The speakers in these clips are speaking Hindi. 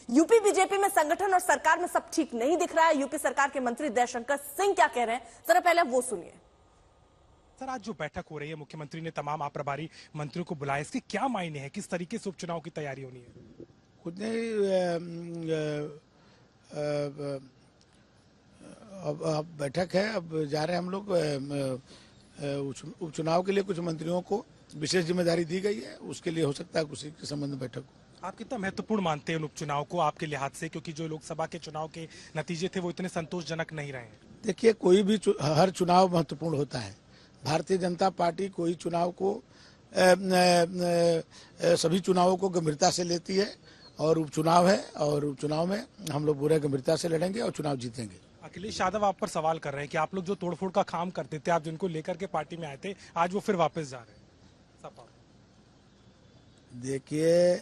यूपी बीजेपी में संगठन और सरकार में सब ठीक नहीं दिख रहा है। यूपी सरकार के मंत्री दयाशंकर सिंह क्या कह रहे हैं, जरा पहले वो सुनिए। सर, आज जो बैठक हो रही है, मुख्यमंत्री ने तमाम अप्रभारी मंत्रियों को बुलाया, इसके क्या मायने हैं? किस तरीके से उपचुनाव की तैयारी होनी है? खुद ने अब बैठक है, अब जा रहे हैं हम लोग। उपचुनाव के लिए कुछ मंत्रियों को विशेष जिम्मेदारी दी गई है, उसके लिए हो सकता है उसी के संबंध में बैठक हो। आप कितना महत्वपूर्ण मानते हैं उन उपचुनाव को आपके लिहाज से, क्योंकि जो लोकसभा के चुनाव के नतीजे थे वो इतने संतोषजनक नहीं रहे हैं? देखिए, कोई भी हर चुनाव महत्वपूर्ण होता है। भारतीय जनता पार्टी कोई चुनाव को सभी चुनावों को गंभीरता से लेती है, और उपचुनाव है, और उपचुनाव में हम लोग पूरे गंभीरता से लड़ेंगे और चुनाव जीतेंगे। अखिलेश यादव आप पर सवाल कर रहे हैं कि आप लोग जो तोड़फोड़ का काम करते थे, आप जिनको लेकर के पार्टी में आए थे, आज वो फिर वापस जा रहे हैं सपा। देखिए,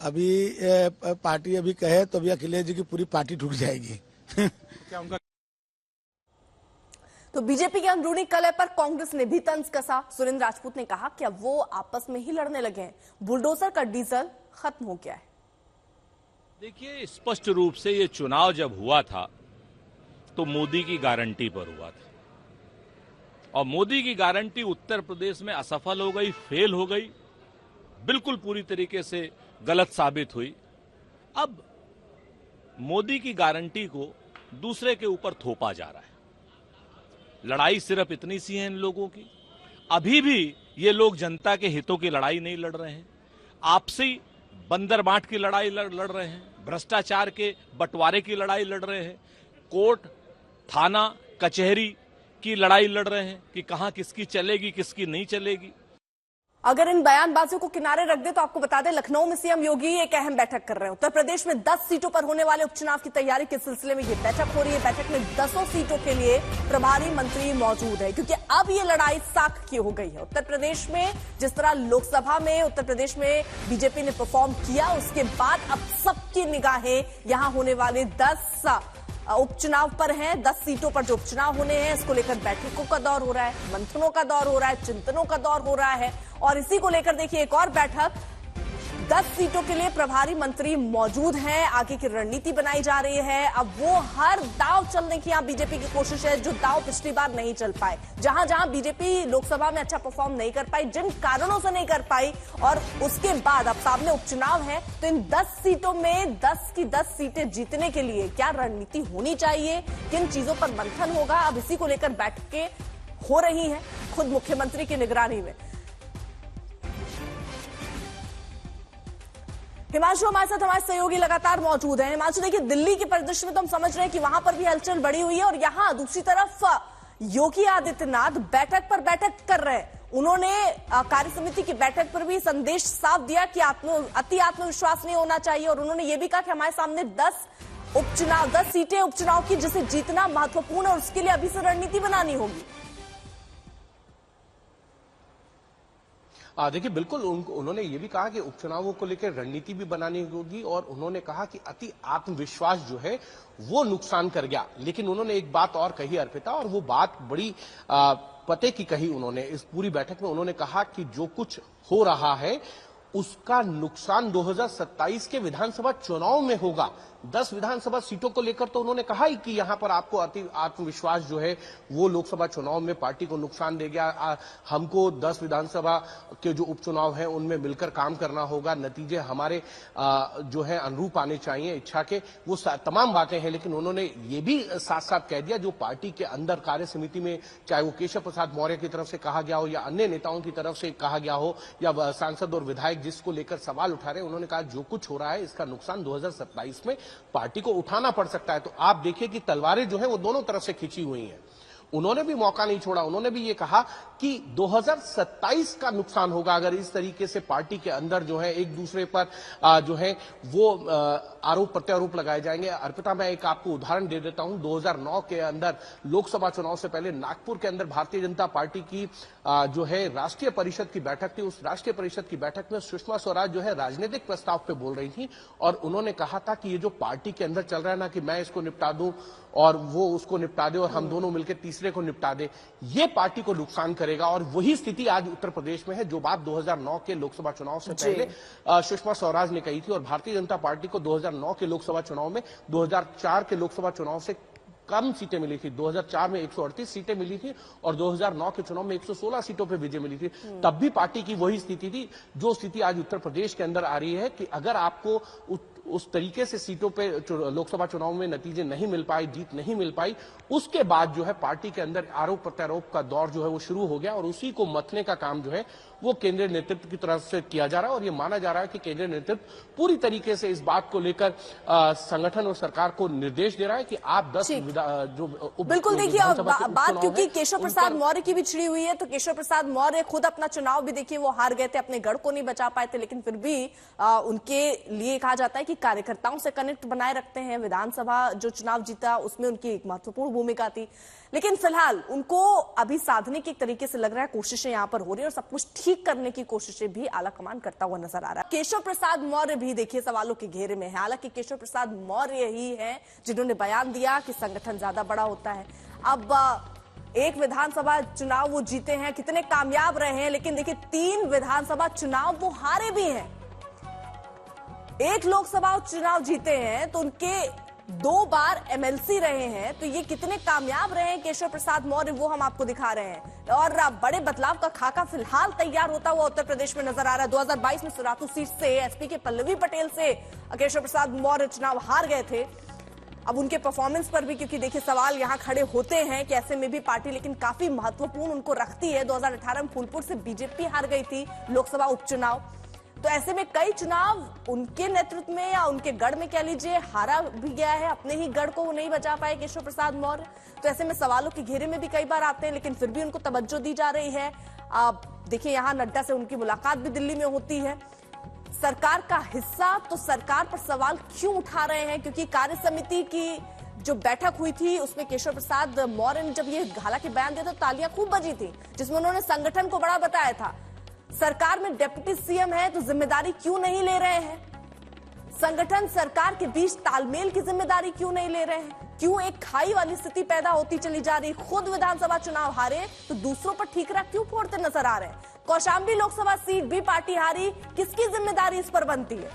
अभी पार्टी अभी कहे तो अभी अखिलेश जी की पूरी पार्टी टूट जाएगी। क्या उनका तो बीजेपी के अंदरूनी कलह पर कांग्रेस ने भी तंज कसा। सुरेंद्र राजपूत ने कहा कि अब वो आपस में ही लड़ने लगे हैं, बुलडोजर का डीजल खत्म हो गया है। देखिए, स्पष्ट रूप से ये चुनाव जब हुआ था तो मोदी की गारंटी पर हुआ था, और मोदी की गारंटी उत्तर प्रदेश में असफल हो गई, फेल हो गई, बिल्कुल पूरी तरीके से गलत साबित हुई। अब मोदी की गारंटी को दूसरे के ऊपर थोपा जा रहा है। लड़ाई सिर्फ इतनी सी है इन लोगों की। अभी भी ये लोग जनता के हितों की लड़ाई नहीं लड़ रहे हैं, आपसी बंदर बांट की लड़ाई लड़ रहे हैं, भ्रष्टाचार के बंटवारे की लड़ाई लड़ रहे हैं, कोर्ट थाना कचहरी की लड़ाई लड़ रहे हैं कि कहां किसकी चलेगी किसकी नहीं चलेगी। अगर इन बयानबाजियों को किनारे रख दे तो आपको बता दें, लखनऊ में सीएम योगी एक अहम बैठक कर रहे हैं। उत्तर प्रदेश में 10 सीटों पर होने वाले उपचुनाव की तैयारी के सिलसिले में यह बैठक हो रही है। बैठक में 10 सीटों के लिए प्रभारी मंत्री मौजूद है, क्योंकि अब ये लड़ाई साख की हो गई है। उत्तर प्रदेश में जिस तरह लोकसभा में उत्तर प्रदेश में बीजेपी ने परफॉर्म किया, उसके बाद अब सबकी निगाहें यहां होने वाले 10 उपचुनाव पर हैं। 10 सीटों पर जो उपचुनाव होने हैं, इसको लेकर बैठकों का दौर हो रहा है, मंथनों का दौर हो रहा है, चिंतनों का दौर हो रहा है। और इसी को लेकर देखिए एक और बैठक, 10 सीटों के लिए प्रभारी मंत्री मौजूद हैं, आगे की रणनीति बनाई जा रही है। अब वो हर दांव चलने की यहां बीजेपी की कोशिश है, जो दांव पिछली बार नहीं चल पाए। जहां जहां बीजेपी लोकसभा में अच्छा परफॉर्म नहीं कर पाई, जिन कारणों से नहीं कर पाई, और उसके बाद अब सामने उपचुनाव है, तो इन 10 सीटों में 10 की 10 सीटें जीतने के लिए क्या रणनीति होनी चाहिए, किन चीजों पर मंथन होगा, अब इसी को लेकर बैठकें हो रही हैं खुद मुख्यमंत्री की निगरानी में। हिमांशु हमारे साथ, हमारे सहयोगी लगातार मौजूद हैं। हिमांशु, देखिए, दिल्ली के परिदृश्य में तो हम समझ रहे हैं कि वहां पर भी हलचल बढ़ी हुई है, और यहां दूसरी तरफ योगी आदित्यनाथ बैठक पर बैठक कर रहे हैं। उन्होंने कार्य समिति की बैठक पर भी संदेश साफ दिया कि अति आत्मविश्वास नहीं होना चाहिए, और उन्होंने ये भी कहा कि हमारे सामने 10 सीटें उपचुनाव की, जिसे जीतना महत्वपूर्ण है, और उसके लिए अभी से रणनीति बनानी होगी। देखिए, बिल्कुल उन्होंने ये भी कहा कि उपचुनावों को लेकर रणनीति भी बनानी होगी, और उन्होंने कहा कि अति आत्मविश्वास जो है वो नुकसान कर गया। लेकिन उन्होंने एक बात और कही अर्पिता, और वो बात बड़ी पते की कही उन्होंने इस पूरी बैठक में। उन्होंने कहा कि जो कुछ हो रहा है उसका नुकसान 2027 के विधानसभा चुनाव में होगा। 10 विधानसभा सीटों को लेकर तो उन्होंने कहा ही कि यहां पर आपको अति आत्मविश्वास जो है वो लोकसभा चुनाव में पार्टी को नुकसान देगा। हमको 10 विधानसभा के जो उपचुनाव हैं उनमें मिलकर काम करना होगा, नतीजे हमारे जो है अनुरूप आने चाहिए इच्छा के, वो तमाम बातें हैं। लेकिन उन्होंने ये भी साथ साथ कह दिया, जो पार्टी के अंदर कार्य समिति में, चाहे वो केशव प्रसाद मौर्य की तरफ से कहा गया हो या अन्य नेताओं की तरफ से कहा गया हो, या सांसद और विधायक जिसको लेकर सवाल उठा रहे हैं, उन्होंने कहा जो कुछ हो रहा है इसका नुकसान 2027 में पार्टी को उठाना पड़ सकता है। तो आप देखिए कि तलवारें जो है वो दोनों तरफ से खींची हुई हैं। उन्होंने भी मौका नहीं छोड़ा, उन्होंने भी ये कहा कि 2027 का नुकसान होगा अगर इस तरीके से पार्टी के अंदर जो है एक दूसरे पर जो है वो आरोप प्रत्यारोप लगाए जाएंगे। अर्पिता, मैं एक आपको उदाहरण दे देता हूं। 2009 के अंदर लोकसभा चुनाव से पहले नागपुर के अंदर भारतीय जनता पार्टी की जो है राष्ट्रीय परिषद की बैठक थी, उस राष्ट्रीय परिषद की बैठक में सुषमा स्वराज जो है राजनीतिक प्रस्ताव पे बोल रही थी और उन्होंने कहा था कि ये जो पार्टी के अंदर चल रहा है ना कि मैं इसको निपटा दूं और वो उसको निपटा दे और हम दोनों मिलकर तीसरे को निपटा दे, ये पार्टी को नुकसान करेगा। और वही स्थिति आज उत्तर प्रदेश में है जो बात 2009 के लोकसभा चुनाव से पहले सुषमा स्वराज ने कही थी और भारतीय जनता पार्टी को 2009 के लोकसभा चुनाव में 2004 के लोकसभा चुनाव से कम सीटें मिली थी। 2004 में 138 सीटें मिली थी और 2009 के चुनाव में 116 सीटों पे विजय मिली थी। तब भी पार्टी की वही स्थिति थी जो स्थिति आज उत्तर प्रदेश के अंदर आ रही है कि अगर आपको उस तरीके से सीटों पे लोकसभा चुनाव में नतीजे नहीं मिल पाए, जीत नहीं मिल पाई, उसके बाद जो है पार्टी के अंदर आरोप प्रत्यारोप का दौर जो है वो शुरू हो गया और उसी को मथने का काम जो है वो केंद्रीय नेतृत्व की तरफ से किया जा रहा है। और ये माना जा रहा है कि केंद्रीय नेतृत्व पूरी तरीके से इस बात को लेकर संगठन और सरकार को निर्देश दे रहा है कि आप 10 जो बिल्कुल देखिए बात, क्योंकि केशव प्रसाद मौर्य की भी छिड़ी हुई है, तो केशव प्रसाद मौर्य खुद अपना चुनाव भी देखिए वो हार गए थे, अपने गढ़ को नहीं बचा पाए थे, लेकिन फिर भी उनके लिए कहा जाता है कि कार्यकर्ताओं से कनेक्ट बनाए रखते हैं। विधानसभा जो चुनाव जीता उसमें उनकी एक महत्वपूर्ण भूमिका थी, लेकिन फिलहाल उनको अभी साधने की एक तरीके से लग रहा है कोशिशें यहां पर हो रही है और सब कुछ ठीक करने की कोशिशें भी आला कमान करता हुआ नजर आ रहा है। केशव प्रसाद मौर्य भी देखिए सवालों के घेरे में है। हालांकि केशव प्रसाद मौर्य ही है जिन्होंने बयान दिया कि संगठन ज्यादा बड़ा होता है। अब एक विधानसभा चुनाव वो जीते हैं, कितने कामयाब रहे हैं, लेकिन देखिए 3 विधानसभा चुनाव वो हारे भी हैं। एक लोकसभा चुनाव जीते हैं तो उनके 2 बार एमएलसी रहे हैं, तो ये कितने कामयाब रहे हैं केशव प्रसाद मौर्य वो हम आपको दिखा रहे हैं। और बड़े बदलाव का खाका फिलहाल तैयार होता हुआ उत्तर प्रदेश में नजर आ रहा है। 2022 में सुरातू सीट से एसपी के पल्लवी पटेल से केशव प्रसाद मौर्य चुनाव हार गए थे। अब उनके परफॉर्मेंस पर भी क्योंकि देखिए सवाल यहां खड़े होते हैं कि ऐसे में भी पार्टी लेकिन काफी महत्वपूर्ण उनको रखती है। 2018 में फूलपुर से बीजेपी हार गई थी लोकसभा उपचुनाव, तो ऐसे में कई चुनाव उनके नेतृत्व में या उनके गढ़ में कह लीजिए हारा भी गया है, अपने ही गढ़ को वो नहीं बचा पाए केशव प्रसाद मौर्य। तो ऐसे में सवालों के घेरे में भी कई बार आते हैं, लेकिन फिर भी उनको तवज्जो दी जा रही है। देखिए यहाँ नड्डा से उनकी मुलाकात भी दिल्ली में होती है। सरकार का हिस्सा, तो सरकार पर सवाल क्यों उठा रहे हैं, क्योंकि कार्य समिति की जो बैठक हुई थी उसमें केशव प्रसाद मौर्य ने जब ये हालांकि बयान दिया तो तालियां खूब बजी थी, जिसमें उन्होंने संगठन को बड़ा बताया था। सरकार में डिप्टी सीएम है तो जिम्मेदारी क्यों नहीं ले रहे हैं, संगठन सरकार के बीच तालमेल की जिम्मेदारी क्यों नहीं ले रहे हैं, क्यों एक खाई वाली स्थिति पैदा होती चली जा रही। खुद विधानसभा चुनाव हारे तो दूसरों पर ठीकरा क्यों फोड़ते नजर आ रहे हैं। कौशाम्बी लोकसभा सीट भी पार्टी हारी, किसकी जिम्मेदारी इस पर बनती है।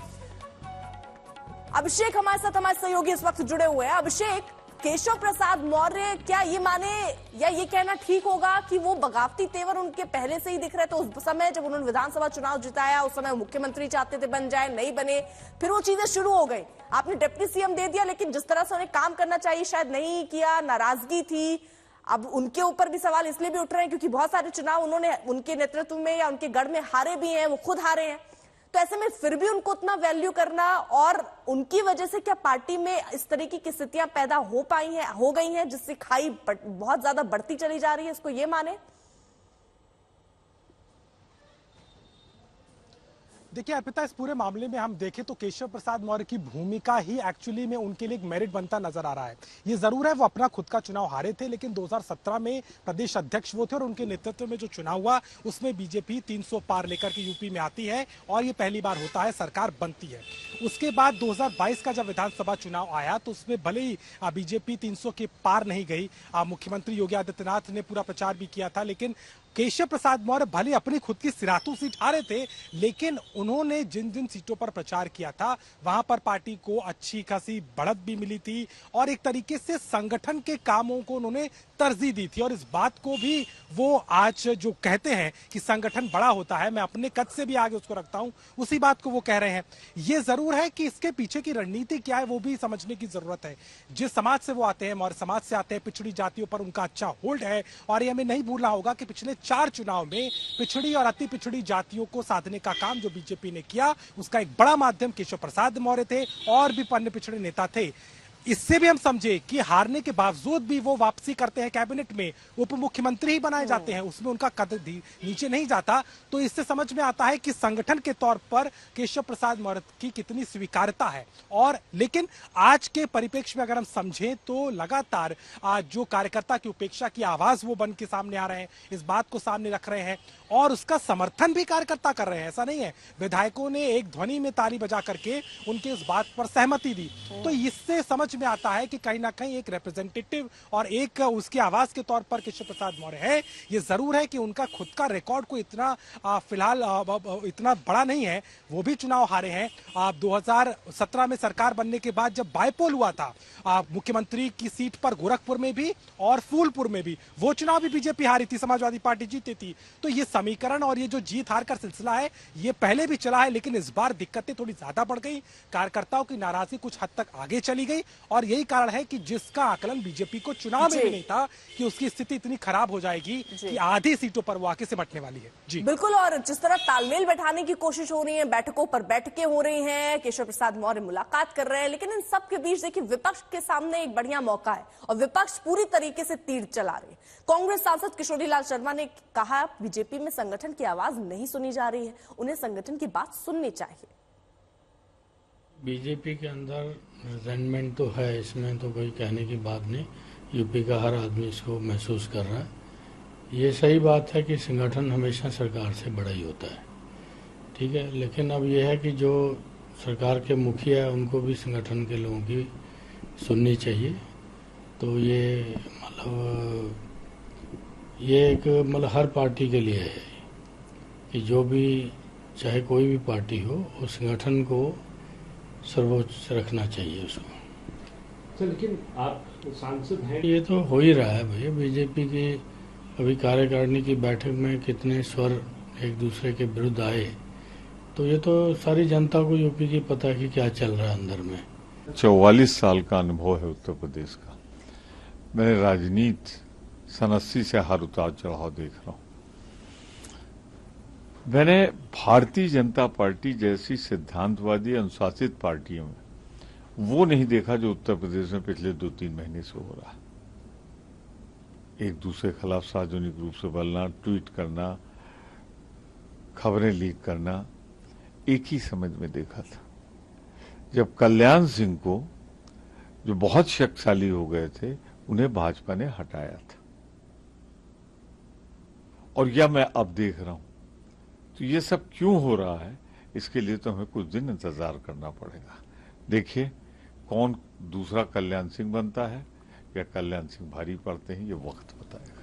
अभिषेक हमारे साथ, हमारे सहयोगी इस वक्त जुड़े हुए हैं। अभिषेक, केशव प्रसाद मौर्य क्या ये माने या ये कहना ठीक होगा कि वो बगावती तेवर उनके पहले से ही दिख रहे थे। उस समय जब उन्होंने विधानसभा चुनाव जिताया उस समय मुख्यमंत्री चाहते थे बन जाए, नहीं बने, फिर वो चीजें शुरू हो गई। आपने डिप्टी सीएम दे दिया, लेकिन जिस तरह से उन्हें काम करना चाहिए शायद नहीं किया, नाराजगी थी। अब उनके ऊपर भी सवाल इसलिए भी उठ रहे हैं क्योंकि बहुत सारे चुनाव उन्होंने उनके नेतृत्व में या उनके गढ़ में हारे भी हैं, वो खुद हारे हैं। तो ऐसे में फिर भी उनको उतना वैल्यू करना और उनकी वजह से क्या पार्टी में इस तरीके की स्थितियां पैदा हो गई हैं जिससे खाई बहुत ज्यादा बढ़ती चली जा रही है, इसको ये माने। देखिए अर्पिता, इस पूरे मामले में हम देखें तो केशव प्रसाद मौर्य की भूमिका ही एक्चुअली में उनके लिए एक मेरिट बनता नजर आ रहा है। ये जरूर है वो अपना खुद का चुनाव हारे थे, लेकिन 2017 में प्रदेश अध्यक्ष वो थे और उनके नेतृत्व में जो चुनाव हुआ उसमें बीजेपी 300 पार लेकर के यूपी में आती है और ये पहली बार होता है, सरकार बनती है। उसके बाद 2022 का जब विधानसभा चुनाव आया तो उसमें भले ही बीजेपी 300 के पार नहीं गई, मुख्यमंत्री योगी आदित्यनाथ ने पूरा प्रचार भी किया था, लेकिन केशव प्रसाद मौर्य भले अपनी खुद की सिरातू सीट हारे थे, लेकिन उन्होंने जिन जिन सीटों पर प्रचार किया था वहां पर पार्टी को अच्छी खासी बढ़त भी मिली थी और एक तरीके से संगठन के कामों को उन्होंने तरजीह दी थी। और इस बात को भी वो आज जो कहते हैं कि संगठन बड़ा होता है, मैं अपने कद से भी आगे उसको रखता हूं, उसी बात को वो कह रहे हैं। ये जरूर है कि इसके पीछे की रणनीति क्या है वो भी समझने की जरूरत है। जिस समाज से वो आते हैं, मौर्य समाज से आते हैं, पिछड़ी जातियों पर उनका अच्छा होल्ड है और ये हमें नहीं भूलना होगा कि पिछले 4 चुनाव में पिछड़ी और अति पिछड़ी जातियों को साधने का काम जो बीजेपी ने किया उसका एक बड़ा माध्यम केशव प्रसाद मौर्य थे और भी अन्य पिछड़े नेता थे। इससे भी हम समझे कि हारने के बावजूद भी वो वापसी करते हैं, कैबिनेट में उप मुख्यमंत्री ही बनाए जाते हैं, उसमें उनका कद नीचे नहीं जाता। तो इससे समझ में आता है कि संगठन के तौर पर केशव प्रसाद मौर्य की कितनी स्वीकार्यता है। और लेकिन आज के परिप्रेक्ष्य में अगर हम समझें तो लगातार जो कार्यकर्ता की उपेक्षा की आवाज वो बन के सामने आ रहे हैं, इस बात को सामने रख रहे हैं और उसका समर्थन भी कार्यकर्ता कर रहे हैं। ऐसा नहीं है, विधायकों ने एक ध्वनि में ताली बजा करके उनके इस बात पर सहमति दी। तो इससे समझ में आता है कि कहीं ना कहीं एक रिप्रेजेंटेटिव और एक उसकी आवाज के तौर पर केशव प्रसाद मौर्य है। ये जरूर है कि उनका खुद का रिकॉर्ड कोई इतना फिलहाल इतना बड़ा नहीं है। वो भी चुनाव हारे हैं। 2017 में सरकार बनने के बाद जब बायपोल हुआ था मुख्यमंत्री की सीट पर गोरखपुर में भी और फूलपुर में भी, वो चुनाव भी बीजेपी हारी थी, समाजवादी पार्टी जीती थी। तो ये समीकरण और ये जो जीत हार का सिलसिला है ये पहले भी चला है, लेकिन इस बार दिक्कतें थोड़ी ज्यादा बढ़ गई। कार्यकर्ताओं की नाराजगी कुछ हद तक आगे चली गई और यही कारण है कि जिसका आकलन बीजेपी को चुनाव में भी नहीं था कि उसकी स्थिति इतनी खराब हो जाएगी कि आधी सीटों पर वो आके सिमटने वाली है। जी बिल्कुल। और जिस तरह तालमेल बैठाने की कोशिश हो रही है, बैठकों पर बैठकें हो रही हैं, केशव प्रसाद मौर्य मुलाकात कर रहे हैं, लेकिन इन सब के बीच देखिए विपक्ष के सामने एक बढ़िया मौका है और विपक्ष पूरी तरीके से तीर चला रहे हैं। कांग्रेस सांसद किशोरीलाल शर्मा ने कहा बीजेपी में संगठन की आवाज नहीं सुनी जा रही है, उन्हें संगठन की बात सुननी चाहिए। बीजेपी के अंदर रिजेंटमेंट तो है, इसमें तो कोई कहने की बात नहीं। यूपी का हर आदमी इसको महसूस कर रहा है। ये सही बात है कि संगठन हमेशा सरकार से बड़ा ही होता है, ठीक है। लेकिन अब ये है कि जो सरकार के मुखिया है उनको भी संगठन के लोगों की सुननी चाहिए। तो ये मतलब ये एक मतलब हर पार्टी के लिए है कि जो भी चाहे कोई भी पार्टी हो उस संगठन को सर्वोच्च रखना चाहिए उसको। तो लेकिन आप सांसद हैं, ये तो हो ही रहा है भैया। बीजेपी की अभी कार्यकारिणी की बैठक में कितने स्वर एक दूसरे के विरुद्ध आए, तो ये तो सारी जनता को यूपी की पता है कि क्या चल रहा है अंदर में। 44 साल का अनुभव है उत्तर प्रदेश का। मैंने राजनीति सन 80 से हर उतार चढ़ाव देख रहा हूं। मैंने भारतीय जनता पार्टी जैसी सिद्धांतवादी अनुशासित पार्टियों में वो नहीं देखा जो उत्तर प्रदेश में पिछले 2-3 महीने से हो रहा है। एक दूसरे के खिलाफ सार्वजनिक रूप से बोलना, ट्वीट करना, खबरें लीक करना, एक ही समझ में देखा था। जब कल्याण सिंह को, जो बहुत शक्तिशाली हो गए थे, उन्हें भाजपा ने हटाया था, और यह मैं अब देख रहा हूं। तो ये सब क्यों हो रहा है, इसके लिए तो हमें कुछ दिन इंतजार करना पड़ेगा। देखिए कौन दूसरा कल्याण सिंह बनता है या कल्याण सिंह भारी पड़ते हैं, ये वक्त बताएगा।